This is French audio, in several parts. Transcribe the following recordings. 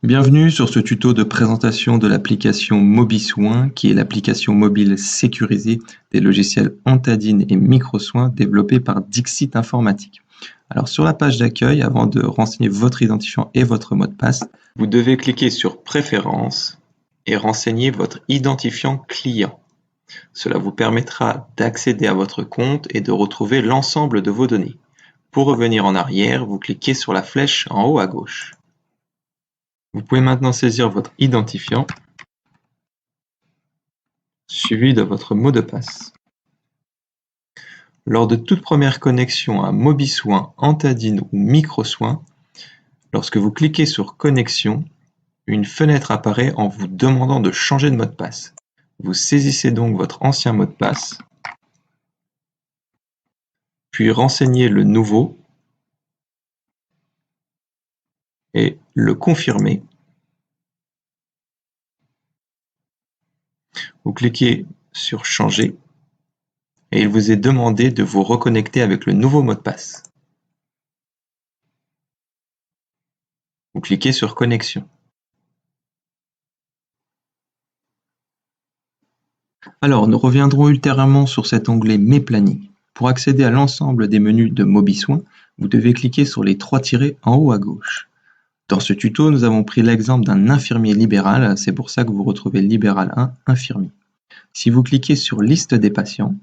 Bienvenue sur ce tuto de présentation de l'application MobiSoin, qui est l'application mobile sécurisée des logiciels Antadine et Microsoin développés par Dixit Informatique. Alors sur la page d'accueil, avant de renseigner votre identifiant et votre mot de passe, vous devez cliquer sur Préférences et renseigner votre identifiant client. Cela vous permettra d'accéder à votre compte et de retrouver l'ensemble de vos données. Pour revenir en arrière, vous cliquez sur la flèche en haut à gauche. Vous pouvez maintenant saisir votre identifiant, suivi de votre mot de passe. Lors de toute première connexion à MobiSoin, Antadine ou Microsoin, lorsque vous cliquez sur Connexion, une fenêtre apparaît en vous demandant de changer de mot de passe. Vous saisissez donc votre ancien mot de passe, puis renseignez le nouveau et le confirmez. Vous cliquez sur Changer et il vous est demandé de vous reconnecter avec le nouveau mot de passe. Vous cliquez sur Connexion. Alors, nous reviendrons ultérieurement sur cet onglet Mes plannings. Pour accéder à l'ensemble des menus de MobiSoin, vous devez cliquer sur les 3 tirets en haut à gauche. Dans ce tuto, nous avons pris l'exemple d'un infirmier libéral, c'est pour ça que vous retrouvez Libéral 1, infirmier. Si vous cliquez sur Liste des patients,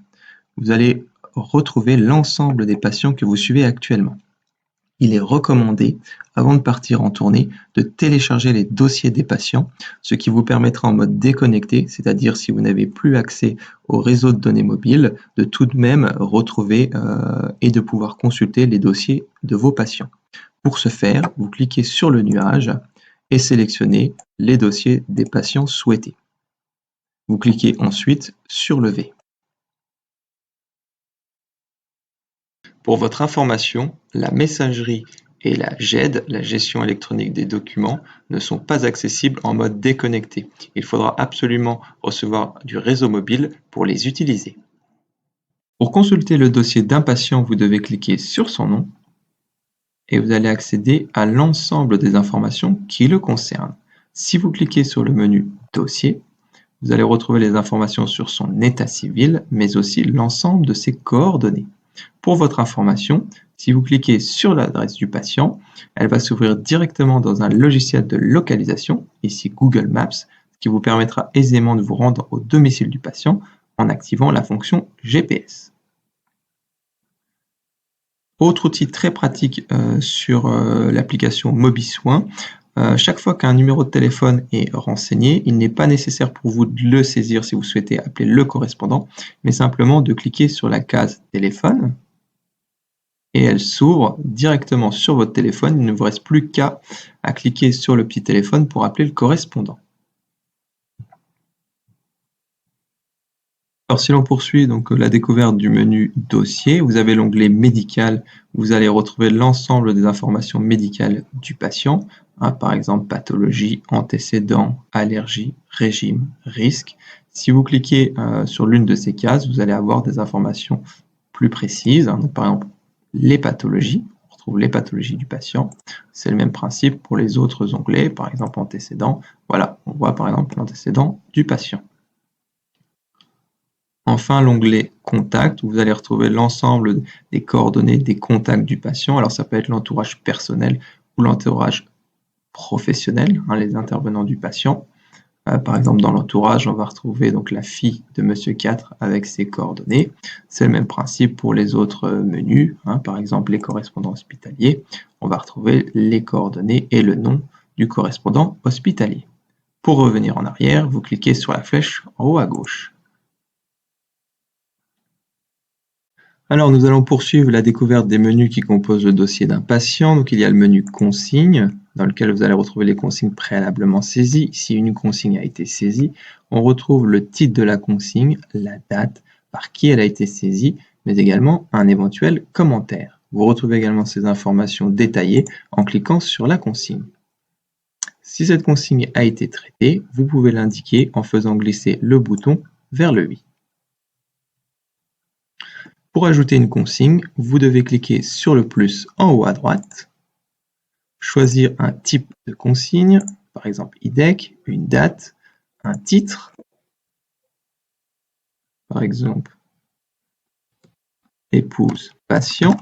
vous allez retrouver l'ensemble des patients que vous suivez actuellement. Il est recommandé, avant de partir en tournée, de télécharger les dossiers des patients, ce qui vous permettra en mode déconnecté, c'est-à-dire si vous n'avez plus accès au réseau de données mobiles, de tout de même retrouver et de pouvoir consulter les dossiers de vos patients. Pour ce faire, vous cliquez sur le nuage et sélectionnez les dossiers des patients souhaités. Vous cliquez ensuite sur le V. Pour votre information, la messagerie et la GED, la gestion électronique des documents, ne sont pas accessibles en mode déconnecté. Il faudra absolument recevoir du réseau mobile pour les utiliser. Pour consulter le dossier d'un patient, vous devez cliquer sur son nom et vous allez accéder à l'ensemble des informations qui le concernent. Si vous cliquez sur le menu Dossier, vous allez retrouver les informations sur son état civil, mais aussi l'ensemble de ses coordonnées. Pour votre information, si vous cliquez sur l'adresse du patient, elle va s'ouvrir directement dans un logiciel de localisation, ici Google Maps, ce qui vous permettra aisément de vous rendre au domicile du patient en activant la fonction GPS. Autre outil très pratique sur l'application MobiSoin, chaque fois qu'un numéro de téléphone est renseigné, il n'est pas nécessaire pour vous de le saisir si vous souhaitez appeler le correspondant, mais simplement de cliquer sur la case téléphone et elle s'ouvre directement sur votre téléphone. Il ne vous reste plus qu'à cliquer sur le petit téléphone pour appeler le correspondant. Alors si l'on poursuit donc la découverte du menu Dossier, vous avez l'onglet Médical, où vous allez retrouver l'ensemble des informations médicales du patient, par exemple pathologie, antécédents, allergies, régime, risque. Si vous cliquez sur l'une de ces cases, vous allez avoir des informations plus précises, donc par exemple les pathologies, on retrouve les pathologies du patient. C'est le même principe pour les autres onglets, par exemple antécédents. Voilà, on voit par exemple l'antécédent du patient. Enfin, l'onglet Contact, où vous allez retrouver l'ensemble des coordonnées des contacts du patient. Alors ça peut être l'entourage personnel ou l'entourage professionnel, les intervenants du patient. Par exemple, dans l'entourage, on va retrouver donc la fille de Monsieur 4 avec ses coordonnées. C'est le même principe pour les autres menus. Par exemple, les correspondants hospitaliers, on va retrouver les coordonnées et le nom du correspondant hospitalier. Pour revenir en arrière, vous cliquez sur la flèche en haut à gauche. Alors, nous allons poursuivre la découverte des menus qui composent le dossier d'un patient. Donc, il y a le menu Consignes, dans lequel vous allez retrouver les consignes préalablement saisies. Si une consigne a été saisie, on retrouve le titre de la consigne, la date, par qui elle a été saisie, mais également un éventuel commentaire. Vous retrouvez également ces informations détaillées en cliquant sur la consigne. Si cette consigne a été traitée, vous pouvez l'indiquer en faisant glisser le bouton vers le oui. Pour ajouter une consigne, vous devez cliquer sur le plus en haut à droite, choisir un type de consigne, par exemple IDEC, une date, un titre, par exemple épouse, patient,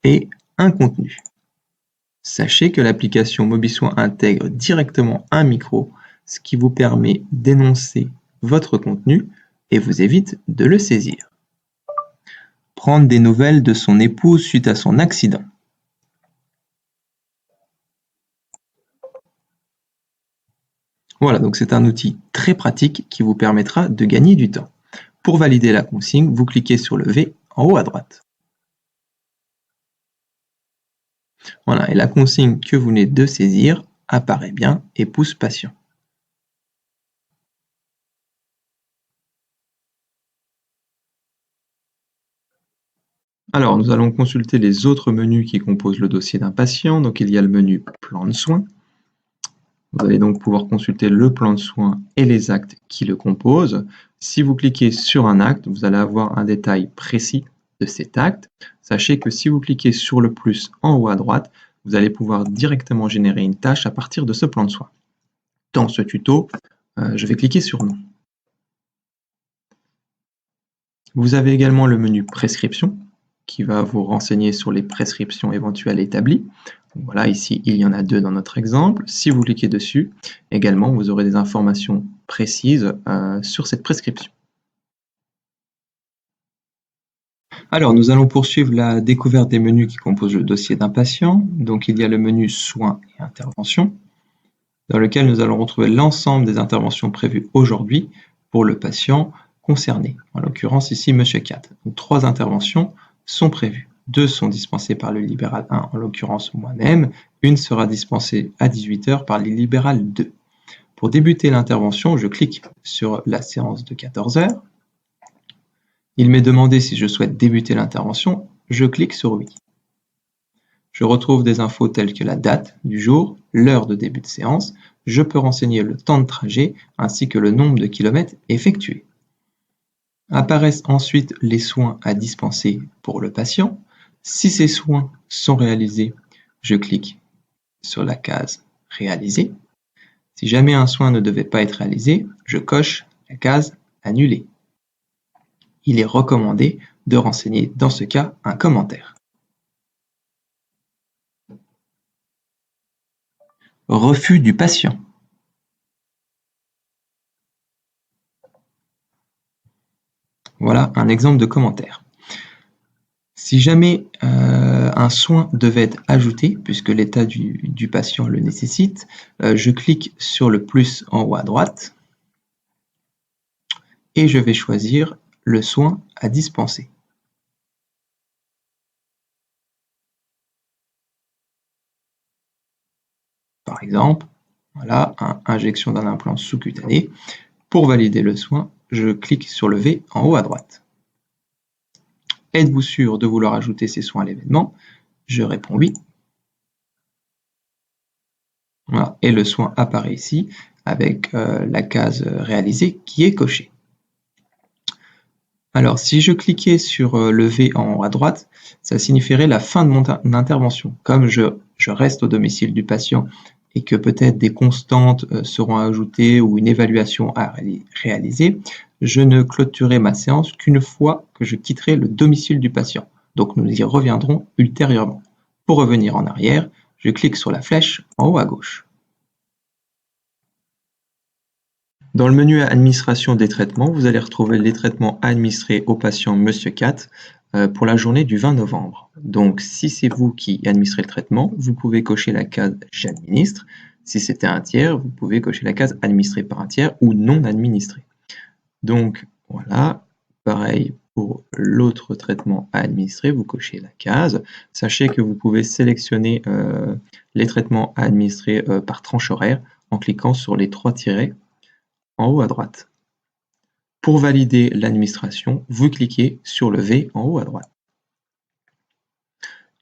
et un contenu. Sachez que l'application Mobisoin intègre directement un micro, ce qui vous permet d'énoncer votre contenu et vous évite de le saisir. Prendre des nouvelles de son épouse suite à son accident. Voilà, donc c'est un outil très pratique qui vous permettra de gagner du temps. Pour valider la consigne, vous cliquez sur le V en haut à droite. Voilà, et la consigne que vous venez de saisir apparaît bien, épouse patient. Alors, nous allons consulter les autres menus qui composent le dossier d'un patient. Donc, il y a le menu plan de soins. Vous allez donc pouvoir consulter le plan de soins et les actes qui le composent. Si vous cliquez sur un acte, vous allez avoir un détail précis de cet acte. Sachez que si vous cliquez sur le plus en haut à droite, vous allez pouvoir directement générer une tâche à partir de ce plan de soins. Dans ce tuto, je vais cliquer sur non. Vous avez également le menu prescription qui va vous renseigner sur les prescriptions éventuelles établies. Donc voilà, ici, il y en a 2 dans notre exemple. Si vous cliquez dessus, également, vous aurez des informations précises sur cette prescription. Alors, nous allons poursuivre la découverte des menus qui composent le dossier d'un patient. Donc, il y a le menu soins et interventions, dans lequel nous allons retrouver l'ensemble des interventions prévues aujourd'hui pour le patient concerné. En l'occurrence, ici, Monsieur 4. Donc, 3 interventions sont prévues. 2 sont dispensées par le libéral 1, en l'occurrence moi-même. Une sera dispensée à 18 h par le libéral 2. Pour débuter l'intervention, je clique sur la séance de 14 h. Il m'est demandé si je souhaite débuter l'intervention. Je clique sur oui. Je retrouve des infos telles que la date du jour, l'heure de début de séance. Je peux renseigner le temps de trajet ainsi que le nombre de kilomètres effectués. Apparaissent ensuite les soins à dispenser pour le patient. Si ces soins sont réalisés, je clique sur la case « Réaliser ». Si jamais un soin ne devait pas être réalisé, je coche la case « Annuler ». Il est recommandé de renseigner dans ce cas un commentaire. Refus du patient. Voilà un exemple de commentaire. Si jamais un soin devait être ajouté, puisque l'état du patient le nécessite, je clique sur le plus en haut à droite et je vais choisir le soin à dispenser. Par exemple, voilà, injection d'un implant sous-cutané. Pour valider le soin, je clique sur le V en haut à droite. Êtes-vous sûr de vouloir ajouter ces soins à l'événement? Je réponds oui. Voilà, et le soin apparaît ici avec la case réalisée qui est cochée. Alors, si je cliquais sur le V en haut à droite, ça signifierait la fin de mon intervention. Comme je reste au domicile du patient et que peut-être des constantes seront ajoutées ou une évaluation à réaliser, je ne clôturerai ma séance qu'une fois que je quitterai le domicile du patient. Donc, nous y reviendrons ultérieurement. Pour revenir en arrière, je clique sur la flèche en haut à gauche. Dans le menu Administration des traitements, vous allez retrouver les traitements administrés au patient Monsieur 4 pour la journée du 20 novembre. Donc, si c'est vous qui administrez le traitement, vous pouvez cocher la case J'administre. Si c'était un tiers, vous pouvez cocher la case Administré par un tiers ou non administré. Donc, voilà, pareil pour l'autre traitement à administrer, vous cochez la case. Sachez que vous pouvez sélectionner les traitements à administrer par tranche horaire en cliquant sur les 3 tirets en haut à droite. Pour valider l'administration, vous cliquez sur le V en haut à droite.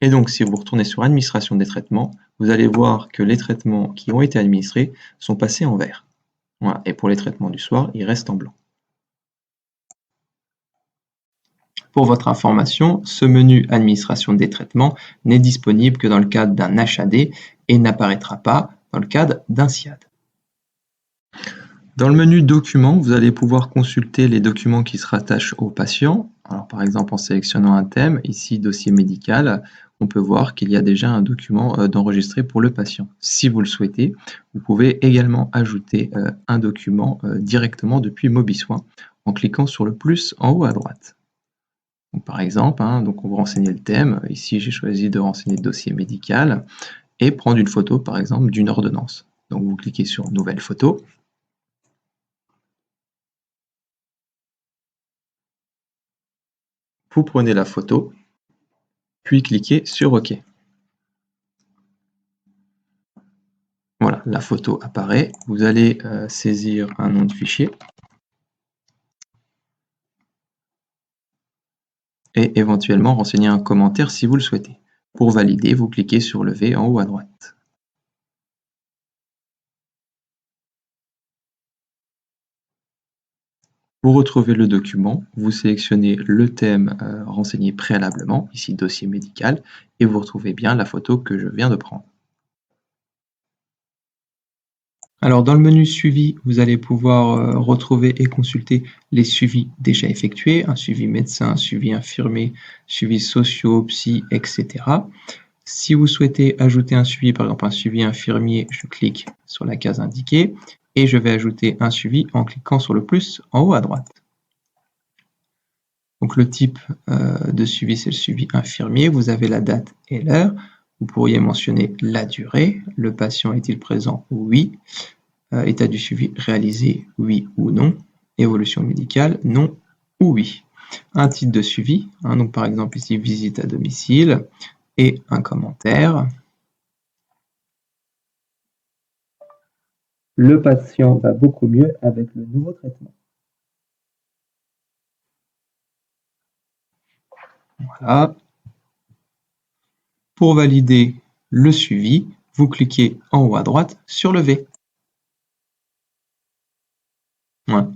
Et donc, si vous retournez sur Administration des traitements, vous allez voir que les traitements qui ont été administrés sont passés en vert. Voilà. Et pour les traitements du soir, ils restent en blanc. Pour votre information, ce menu Administration des traitements n'est disponible que dans le cadre d'un HAD et n'apparaîtra pas dans le cadre d'un SIAD. Dans le menu Documents, vous allez pouvoir consulter les documents qui se rattachent au patient. Alors, par exemple, en sélectionnant un thème, ici Dossier médical, on peut voir qu'il y a déjà un document d'enregistré pour le patient. Si vous le souhaitez, vous pouvez également ajouter un document directement depuis MobiSoin en cliquant sur le plus en haut à droite. Donc, par exemple, donc on va renseigner le thème. Ici, j'ai choisi de renseigner le dossier médical et prendre une photo, par exemple, d'une ordonnance. Donc, vous cliquez sur Nouvelle photo. Vous prenez la photo, puis cliquez sur OK. Voilà, la photo apparaît. Vous allez saisir un nom de fichier et éventuellement renseigner un commentaire si vous le souhaitez. Pour valider, vous cliquez sur le V en haut à droite. Vous retrouvez le document, vous sélectionnez le thème renseigné préalablement, ici dossier médical, et vous retrouvez bien la photo que je viens de prendre. Alors dans le menu suivi, vous allez pouvoir retrouver et consulter les suivis déjà effectués, un suivi médecin, suivi infirmier, suivi socio, psy, etc. Si vous souhaitez ajouter un suivi, par exemple un suivi infirmier, je clique sur la case indiquée et je vais ajouter un suivi en cliquant sur le plus en haut à droite. Donc le type de suivi, c'est le suivi infirmier. Vous avez la date et l'heure. Vous pourriez mentionner la durée. Le patient est-il présent? Oui. État du suivi réalisé, oui ou non. Évolution médicale, non ou oui. Un titre de suivi, donc par exemple ici visite à domicile, et un commentaire. Le patient va beaucoup mieux avec le nouveau traitement. Voilà. Pour valider le suivi, vous cliquez en haut à droite sur le V.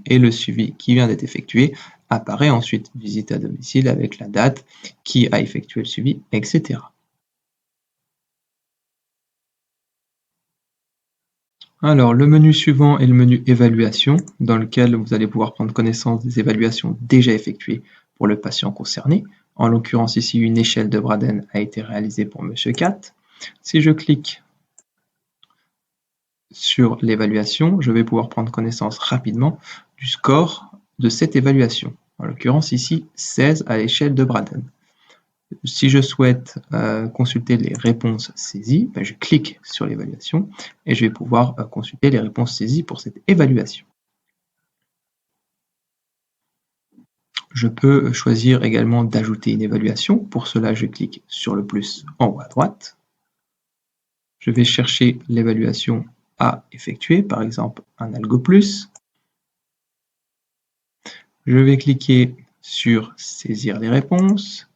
Et le suivi qui vient d'être effectué apparaît ensuite, visite à domicile avec la date, qui a effectué le suivi, etc. Alors, le menu suivant est le menu évaluation, dans lequel vous allez pouvoir prendre connaissance des évaluations déjà effectuées pour le patient concerné. En l'occurrence, ici, une échelle de Braden a été réalisée pour Monsieur Cat. Si je clique sur l'évaluation, je vais pouvoir prendre connaissance rapidement du score de cette évaluation. En l'occurrence, ici, 16 à l'échelle de Braden. Si je souhaite consulter les réponses saisies, je clique sur l'évaluation et je vais pouvoir consulter les réponses saisies pour cette évaluation. Je peux choisir également d'ajouter une évaluation. Pour cela, je clique sur le plus en haut à droite. Je vais chercher l'évaluation à effectuer, par exemple un Algo Plus. Je vais cliquer sur saisir les réponses.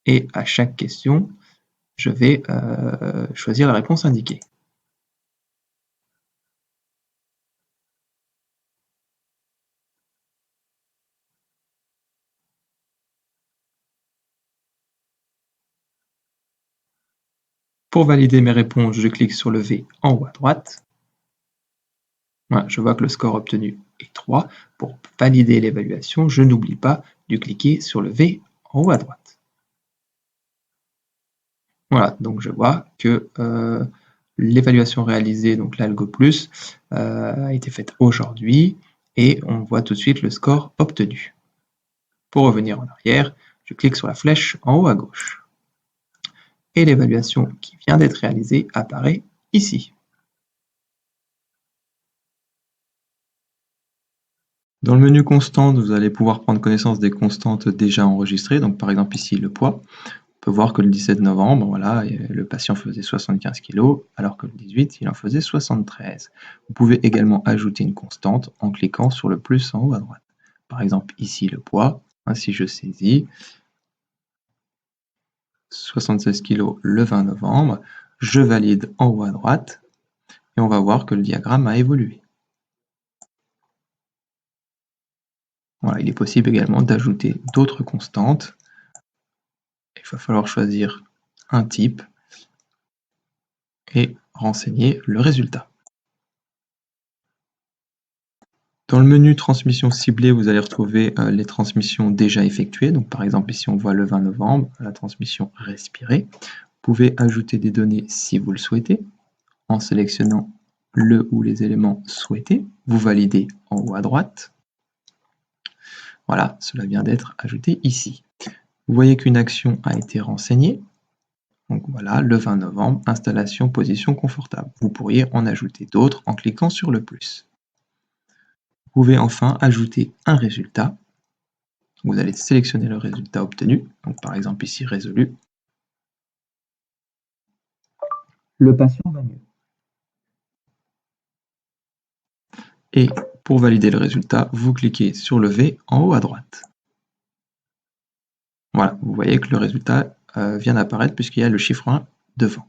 Et à chaque question, je vais choisir la réponse indiquée. Pour valider mes réponses, je clique sur le V en haut à droite. Voilà, je vois que le score obtenu est 3. Pour valider l'évaluation, je n'oublie pas de cliquer sur le V en haut à droite. Voilà, donc je vois que l'évaluation réalisée, donc l'Algo Plus, a été faite aujourd'hui et on voit tout de suite le score obtenu. Pour revenir en arrière, je clique sur la flèche en haut à gauche. Et l'évaluation qui vient d'être réalisée apparaît ici. Dans le menu constantes, vous allez pouvoir prendre connaissance des constantes déjà enregistrées. Donc par exemple ici le poids. On peut voir que le 17 novembre, voilà, le patient faisait 75 kg, alors que le 18, il en faisait 73. Vous pouvez également ajouter une constante en cliquant sur le plus en haut à droite. Par exemple ici le poids, si je saisis 76 kg le 20 novembre, je valide en haut à droite et on va voir que le diagramme a évolué. Voilà, il est possible également d'ajouter d'autres constantes. Il va falloir choisir un type et renseigner le résultat. Dans le menu transmission ciblée, vous allez retrouver les transmissions déjà effectuées. Donc par exemple ici on voit le 20 novembre, la transmission respirée. Vous pouvez ajouter des données si vous le souhaitez en sélectionnant le ou les éléments souhaités. Vous validez en haut à droite. Voilà, cela vient d'être ajouté ici. Vous voyez qu'une action a été renseignée. Donc voilà, le 20 novembre, installation, position confortable. Vous pourriez en ajouter d'autres en cliquant sur le plus. Vous pouvez enfin ajouter un résultat. Vous allez sélectionner le résultat obtenu. Donc par exemple ici, résolu. Le patient va mieux. Et pour valider le résultat, vous cliquez sur le V en haut à droite. Voilà, vous voyez que le résultat vient d'apparaître puisqu'il y a le chiffre 1 devant.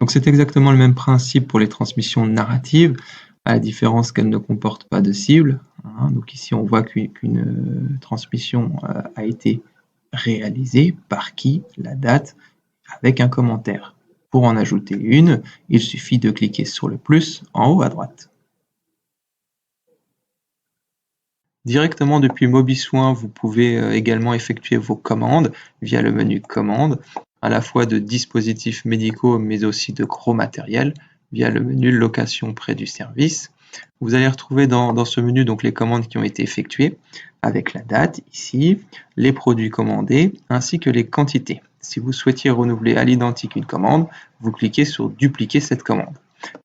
Donc c'est exactement le même principe pour les transmissions narratives, à la différence qu'elles ne comportent pas de cible. Donc ici on voit qu'une transmission a été réalisée, par qui, la date, avec un commentaire. Pour en ajouter une, il suffit de cliquer sur le plus en haut à droite. Directement depuis MobiSoin, vous pouvez également effectuer vos commandes via le menu Commandes, à la fois de dispositifs médicaux mais aussi de gros matériel via le menu Location près du service. Vous allez retrouver dans ce menu donc les commandes qui ont été effectuées avec la date ici, les produits commandés ainsi que les quantités. Si vous souhaitiez renouveler à l'identique une commande, vous cliquez sur Dupliquer cette commande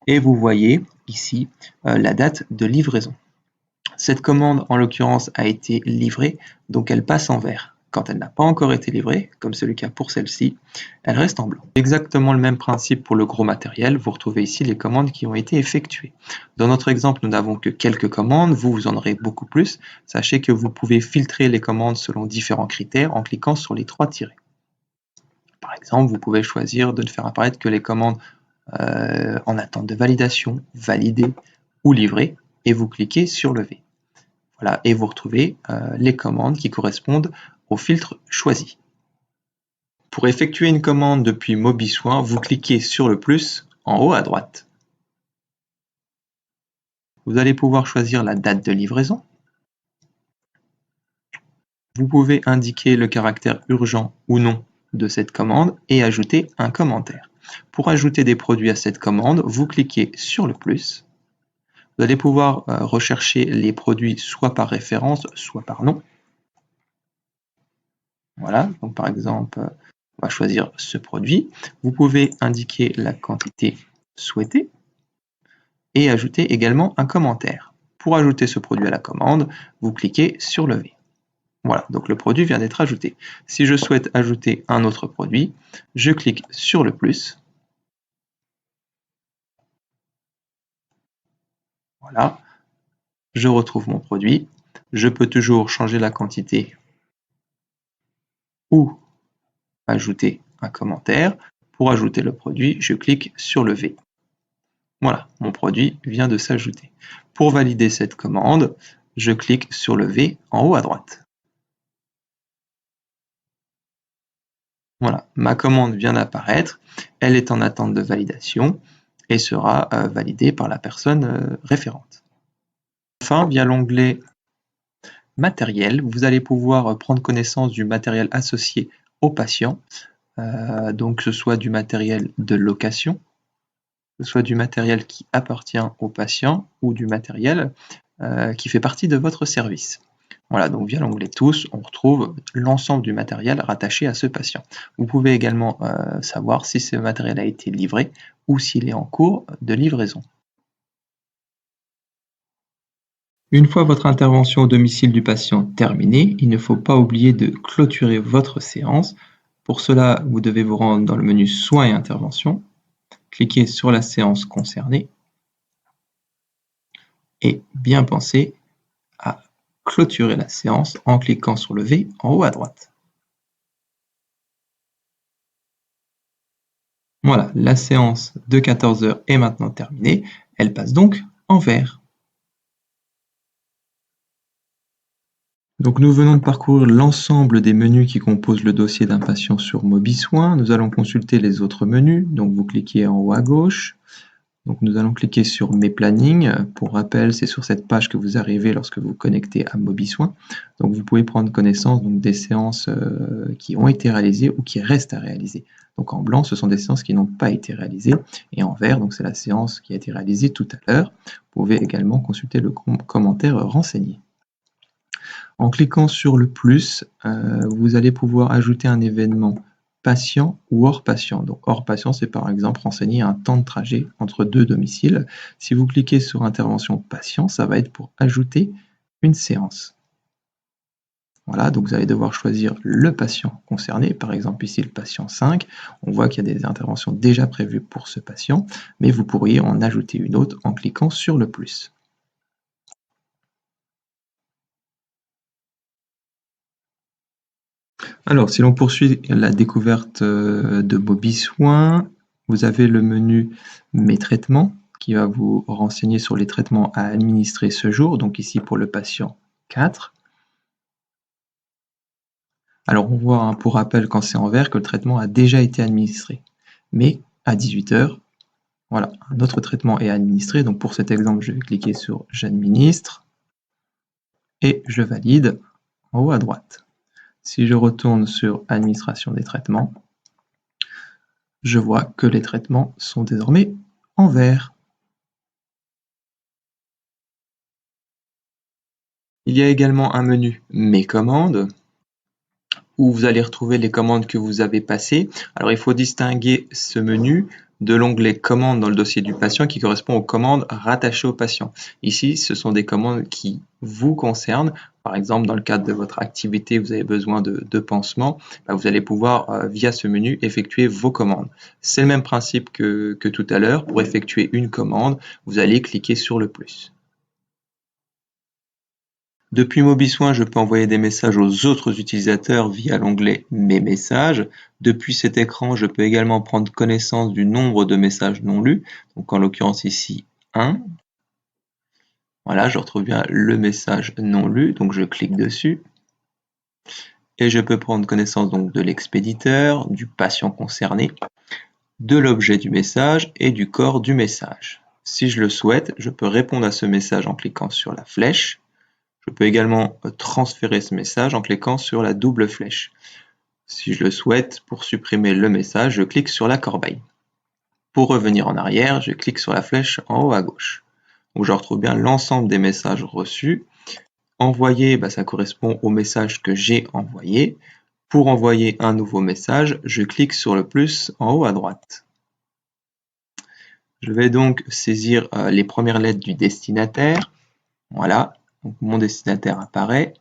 et vous voyez ici la date de livraison. Cette commande, en l'occurrence, a été livrée, donc elle passe en vert. Quand elle n'a pas encore été livrée, comme c'est le cas pour celle-ci, elle reste en blanc. Exactement le même principe pour le gros matériel, vous retrouvez ici les commandes qui ont été effectuées. Dans notre exemple, nous n'avons que quelques commandes, vous en aurez beaucoup plus. Sachez que vous pouvez filtrer les commandes selon différents critères en cliquant sur les 3 tirets. Par exemple, vous pouvez choisir de ne faire apparaître que les commandes en attente de validation, validées ou livrées, et vous cliquez sur le V. Voilà, et vous retrouvez les commandes qui correspondent au filtre choisi. Pour effectuer une commande depuis MobiSoin, vous cliquez sur le plus en haut à droite. Vous allez pouvoir choisir la date de livraison. Vous pouvez indiquer le caractère urgent ou non de cette commande et ajouter un commentaire. Pour ajouter des produits à cette commande, vous cliquez sur le plus. Vous allez pouvoir rechercher les produits soit par référence, soit par nom. Voilà, donc par exemple, on va choisir ce produit. Vous pouvez indiquer la quantité souhaitée et ajouter également un commentaire. Pour ajouter ce produit à la commande, vous cliquez sur le V. Voilà, donc le produit vient d'être ajouté. Si je souhaite ajouter un autre produit, je clique sur le plus. Voilà, je retrouve mon produit. Je peux toujours changer la quantité ou ajouter un commentaire. Pour ajouter le produit, je clique sur le V. Voilà, mon produit vient de s'ajouter. Pour valider cette commande, je clique sur le V en haut à droite. Voilà, ma commande vient d'apparaître, elle est en attente de validation et sera validée par la personne référente. Enfin, via l'onglet Matériel, vous allez pouvoir prendre connaissance du matériel associé au patient, donc que ce soit du matériel de location, que ce soit du matériel qui appartient au patient ou du matériel qui fait partie de votre service. Voilà, donc via l'onglet Tous, on retrouve l'ensemble du matériel rattaché à ce patient. Vous pouvez également savoir si ce matériel a été livré ou s'il est en cours de livraison. Une fois votre intervention au domicile du patient terminée, il ne faut pas oublier de clôturer votre séance. Pour cela, vous devez vous rendre dans le menu Soins et interventions, cliquer sur la séance concernée et bien penser à clôturer la séance en cliquant sur le V en haut à droite. Voilà, la séance de 14 h est maintenant terminée. Elle passe donc en vert. Donc nous venons de parcourir l'ensemble des menus qui composent le dossier d'un patient sur MobiSoin. Nous allons consulter les autres menus. Donc vous cliquez en haut à gauche. Donc nous allons cliquer sur Mes plannings. Pour rappel, c'est sur cette page que vous arrivez lorsque vous vous connectez à MobiSoin. Donc vous pouvez prendre connaissance des séances qui ont été réalisées ou qui restent à réaliser. Donc en blanc, ce sont des séances qui n'ont pas été réalisées. Et en vert, donc c'est la séance qui a été réalisée tout à l'heure. Vous pouvez également consulter le commentaire renseigné. En cliquant sur le plus, vous allez pouvoir ajouter un événement patient ou hors patient. Donc hors patient, c'est par exemple renseigner un temps de trajet entre deux domiciles. Si vous cliquez sur intervention patient, ça va être pour ajouter une séance. Voilà, donc vous allez devoir choisir le patient concerné, par exemple ici le patient 5. On voit qu'il y a des interventions déjà prévues pour ce patient, mais vous pourriez en ajouter une autre en cliquant sur le plus. Alors, si l'on poursuit la découverte de MobiSoin, vous avez le menu Mes traitements qui va vous renseigner sur les traitements à administrer ce jour, donc ici pour le patient 4. Alors, on voit pour rappel quand c'est en vert que le traitement a déjà été administré. Mais à 18h, voilà, un autre traitement est administré. Donc pour cet exemple, je vais cliquer sur J'administre et je valide en haut à droite. Si je retourne sur Administration des traitements, je vois que les traitements sont désormais en vert. Il y a également un menu Mes commandes, où vous allez retrouver les commandes que vous avez passées. Alors il faut distinguer ce menu de l'onglet commandes dans le dossier du patient qui correspond aux commandes rattachées au patient. Ici, ce sont des commandes qui vous concernent. Par exemple, dans le cadre de votre activité, vous avez besoin de pansements, vous allez pouvoir, via ce menu, effectuer vos commandes. C'est le même principe que tout à l'heure. Pour effectuer une commande, vous allez cliquer sur le plus. Depuis MobiSoin, je peux envoyer des messages aux autres utilisateurs via l'onglet Mes messages. Depuis cet écran, je peux également prendre connaissance du nombre de messages non lus. Donc en l'occurrence ici 1. Voilà, je retrouve bien le message non lu, donc je clique dessus. Et je peux prendre connaissance donc de l'expéditeur, du patient concerné, de l'objet du message et du corps du message. Si je le souhaite, je peux répondre à ce message en cliquant sur la flèche. Je peux également transférer ce message en cliquant sur la double flèche. Si je le souhaite, pour supprimer le message, je clique sur la corbeille. Pour revenir en arrière, je clique sur la flèche en haut à gauche, où je retrouve bien l'ensemble des messages reçus. Envoyer, ça correspond au message que j'ai envoyé. Pour envoyer un nouveau message, je clique sur le plus en haut à droite. Je vais donc saisir les premières lettres du destinataire. Voilà, donc mon destinataire apparaît.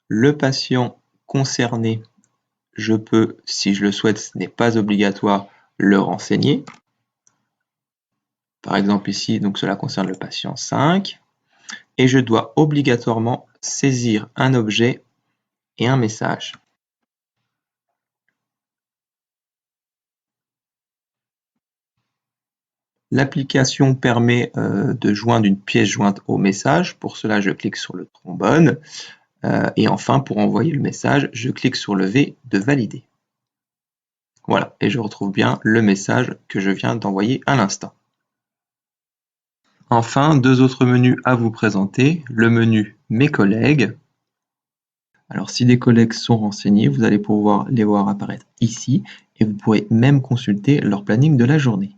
Le patient concerné, je peux, si je le souhaite, ce n'est pas obligatoire, le renseigner. Par exemple ici, donc cela concerne le patient 5. Et je dois obligatoirement saisir un objet et un message. L'application permet de joindre une pièce jointe au message. Pour cela, je clique sur le trombone. Et enfin, pour envoyer le message, je clique sur le V de valider. Voilà, et je retrouve bien le message que je viens d'envoyer à l'instant. Enfin, deux autres menus à vous présenter. Le menu Mes collègues. Alors, si des collègues sont renseignés, vous allez pouvoir les voir apparaître ici et vous pourrez même consulter leur planning de la journée.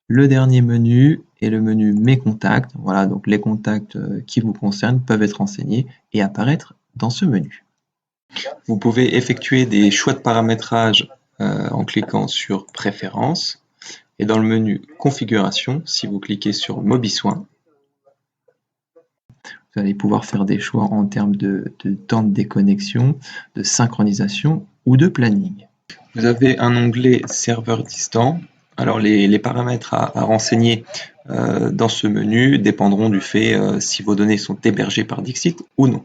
Le dernier menu est le menu Mes contacts. Voilà, donc les contacts qui vous concernent peuvent être renseignés et apparaître dans ce menu. Vous pouvez effectuer des choix de paramétrage en cliquant sur Préférences et dans le menu Configuration, si vous cliquez sur MobiSoin, vous allez pouvoir faire des choix en termes de temps de déconnexion, de synchronisation ou de planning. Vous avez un onglet serveur distant. Alors les paramètres à renseigner dans ce menu dépendront du fait si vos données sont hébergées par Dixit ou non.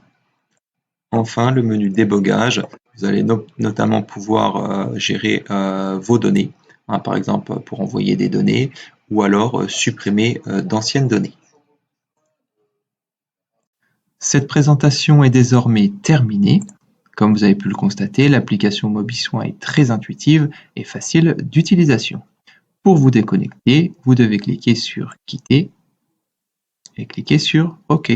Enfin, le menu débogage, vous allez notamment pouvoir gérer vos données, par exemple pour envoyer des données ou alors supprimer d'anciennes données. Cette présentation est désormais terminée. Comme vous avez pu le constater, l'application MobiSoin est très intuitive et facile d'utilisation. Pour vous déconnecter, vous devez cliquer sur Quitter et cliquer sur OK.